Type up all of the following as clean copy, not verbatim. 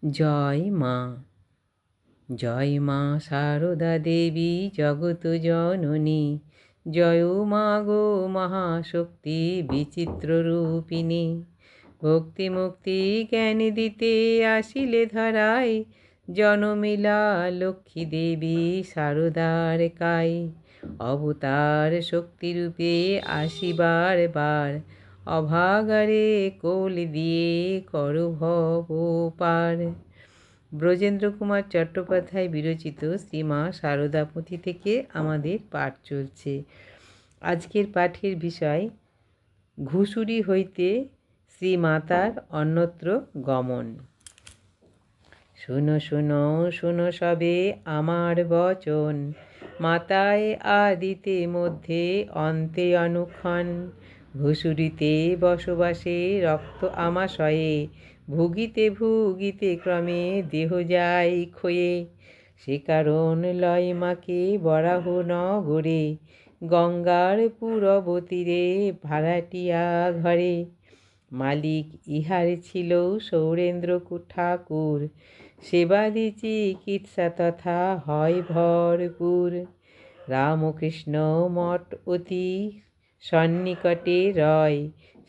জয় মা। জয় মা সারদা দেবী জগত জননী। জয় মা গো মহাশক্তি বিচিত্র রূপিণী। ভক্তি মুক্তি জ্ঞান দিতে আসিলে ধরায়, জনমিলা লক্ষ্মী দেবী সারদার কায়। অবতার শক্তিরূপে আসিবার বার, অভাগারে কোল দিয়ে করো ভব পার। ব্রজেন্দ্র কুমার চট্টোপাধ্যায় বিরচিত শ্রীমা সারদা পুঁথি থেকে আমাদের পাঠ চলছে। আজকের পাঠের বিষয় ঘুষুরি হইতে শ্রীমাতার অন্যত্র গমন। শুনো শুনো শুনো সবে আমার বচন, মাতায় আদিতে মধ্যে অন্তে অনুক্ষণ। ঘুষুরিতে বসবাসে রক্ত আমাশয়ে, ভুগিতে ভুগিতে ক্রমে দেহ যায় ক্ষয়ে। সে কারণ লয় মাকে বরাহ নগরে, গঙ্গার পূরব তীরে ভাড়াটিয়া ঘরে। মালিক ইহার ছিল সৌরেন্দ্র ঠাকুর, সেবাদি চিকিৎসা তথা হয় ভরপুর। রামকৃষ্ণ মঠ অতি সন্নিকটে রয়,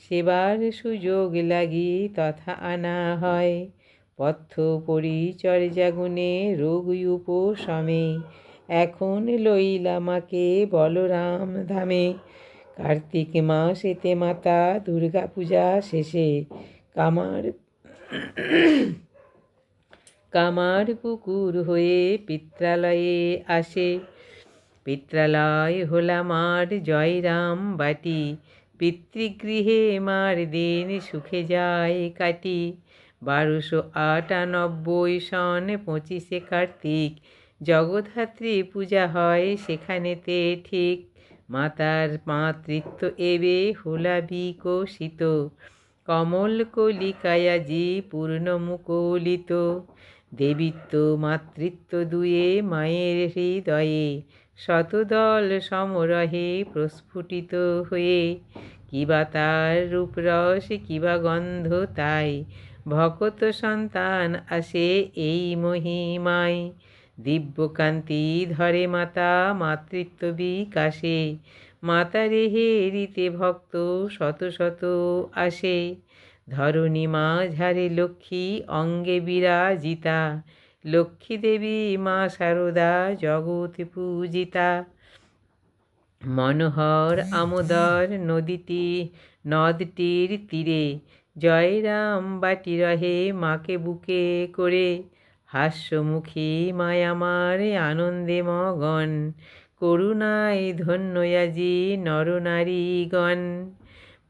সেবার সুযোগ লাগি তথা আনা হয়। পথ্য পরিচর্যা গুণে রোগ উপশমে, এখন লইলা মাকে বলরাম ধামে। কার্তিক মাসেতে মাতা দুর্গা পূজা শেষে, কামার পুকুর হয়ে পিত্রালয়ে আসে। পিত্রালয় হলা মার জয়রাম বাটি, পিতৃগৃহে মার দিন সুখে যায় কাটি। 1298 সন 25শে কার্তিক, জগদ্ধাত্রী পূজা হয় সেখানেতে ঠিক। মাতার মাতৃত্ব এবে হোলা বিকশিত, কমল কলিকায়াজি পূর্ণ মুকলিত। দেবীত্ব মাতৃত্ব দুয়ে মায়ের হৃদয়ে, শতদল সমরহে প্রস্ফুটিত হয়ে। কিবা তার রূপরস কিবা গন্ধ তাই, ভকত সন্তান আসে এই মহিমায়। দিব্যকান্তি ধরে মাতা মাতৃত্ব বিকাশে, মাতারে হেরিতে ভক্ত শত শত আসে। ধরণী মা ঝাড়ে লক্ষ্মী অঙ্গে বিরাজিতা, লক্ষ্মী দেবী মা সারদা জগৎ পূজিতা। মনোহর আমোদর নদটির তীরে, জয়রাম বাটি রহে মাকে বুকে করে। হাস্যমুখী মায় আমার আনন্দে মগন, করুণায় ধন্য আজি নরনারীগণ।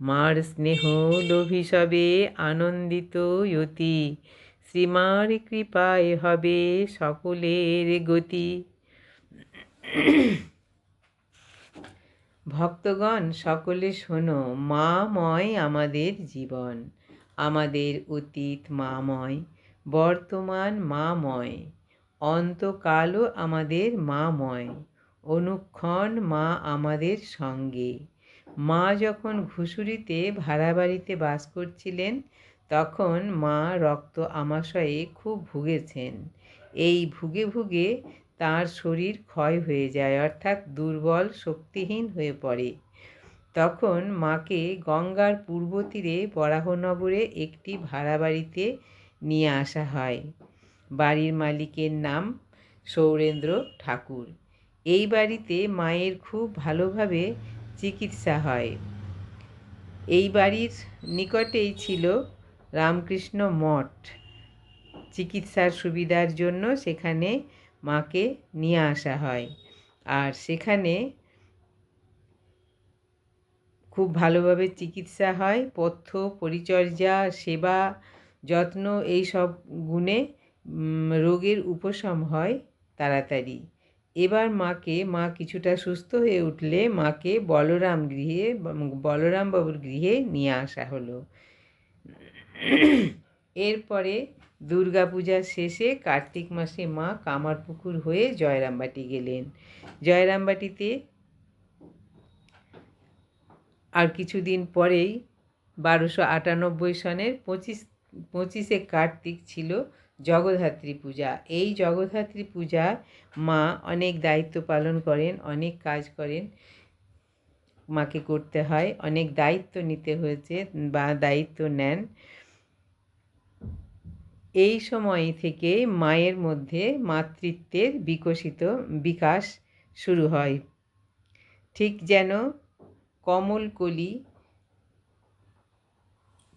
মার স্নেহ লোভী সবে আনন্দিত অতি, শ্রীমার কৃপায় হবে সকলের গতি। ভক্তগণ সকলে শোনো, মাময় আমাদের জীবন। আমাদের অতীত মাময়, বর্তমান মাময়, অন্তকালও আমাদের মাময়। অনুক্ষণ মা আমাদের সঙ্গে। মা যখন ঘুষুরিতে ভাড়া বাড়িতে বাস করছিলেন, তখন মা রক্ত আমাশয়ে খুব ভুগেছেন। এই ভুগে ভুগে তাঁর শরীর ক্ষয় হয়ে যায়, অর্থাৎ দুর্বল শক্তিহীন হয়ে পড়ে। তখন মাকে গঙ্গার পূর্ব তীরে বরাহনগরে একটি ভাড়া বাড়িতে নিয়ে আসা হয়। বাড়ির মালিকের নাম সৌরেন্দ্র ঠাকুর। এই বাড়িতে মায়ের খুব ভালোভাবে চিকিৎসা হয়। এই বাড়ির নিকটেই ছিল রামকৃষ্ণ মঠ। চিকিৎসার সুবিধার জন্য সেখানে মাকে নিয়ে আসা হয়, আর সেখানে খুব ভালোভাবে চিকিৎসা হয়। পথ্য পরিচর্যা সেবা যত্ন এই সব গুণে রোগের উপশম হয় তাড়াতাড়ি। এবার মা কিছুটা সুস্থ হয়ে উঠলে মাকে বলরামবাবুর গৃহে নিয়ে আসা হলো। এরপরে দুর্গাপূজার শেষে কার্তিক মাসে মা কামারপুকুর হয়ে জয়রামবাটি গেলেন। জয়রামবাটিতে আর কিছুদিন পরেই 1298 সনের 25শে কার্তিক ছিল জগদ্ধাত্রী পূজা। এই জগদ্ধাত্রী পূজায় মা অনেক দায়িত্ব পালন করেন, অনেক কাজ করেন, মাকে করতে হয়, অনেক দায়িত্ব নিতে হয়েছে বা দায়িত্ব নেন। এই সময় থেকে মায়ের মধ্যে মাতৃত্বের বিকাশ শুরু হয়। ঠিক যেন কমলকলি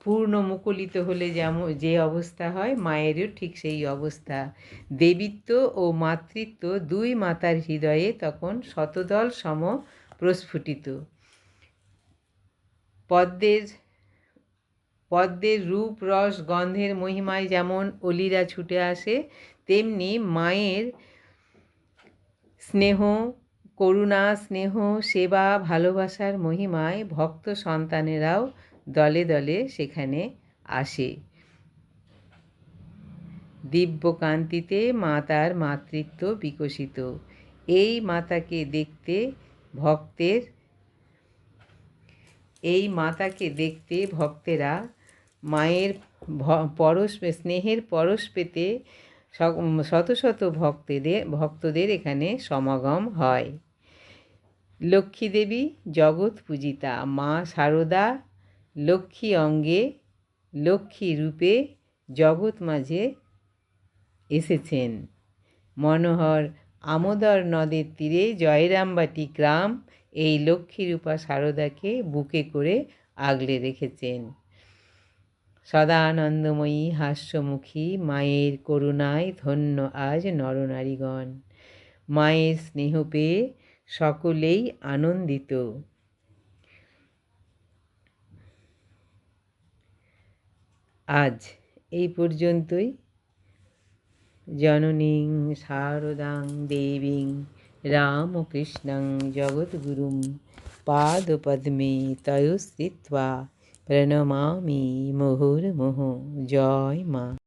পূর্ণ মুকুলিত হলে যে অবস্থা হয়, মায়েরও ঠিক সেই অবস্থা। দেবীত্ব ও মাতৃত্ব দুই মাতার হৃদয়ে তখন শতদল সম প্রস্ফুটিত। পদ্মের রূপ রস গন্ধের মহিমায় যেমন অলিরা ছুটে আসে, তেমনি মায়ের স্নেহ, করুণা, স্নেহ, সেবা, ভালোবাসার মহিমায় ভক্ত সন্তানেরাও দলে দলে সেখানে আসে। দিব্যকান্তিতে মাতার মাতৃত্ব বিকশিত। এই মাতাকে দেখতে ভক্তেরা মায়ের স্নেহের পরশ পেতে শত শত ভক্তদের এখানে সমাগম হয়। লক্ষ্মী দেবী জগৎ পূজিতা। মা শারদা লক্ষ্মী অঙ্গে, লক্ষ্মী রূপে জগৎ মাঝে এসেছেন। মনোহর আমোদর নদের তীরে জয়রামবাটি গ্রাম এই লক্ষ্মীরূপা শারদাকে বুকে করে আগলে রেখেছেন। সদানন্দময়ী হাস্যমুখী মায়ের করুণায় ধন্য আজ নরনারীগণ। মায়ের স্নেহ পেয়ে সকলেই আনন্দিত। আজ এই পর্যন্তই। জননীং শারদাং দেবীং রামকৃষ্ণং জগদ্গুরুং পাদপদ্মে তয়োস্থিত্বা প্রণমামি মুহুর্মুহুঃ। জয় মা।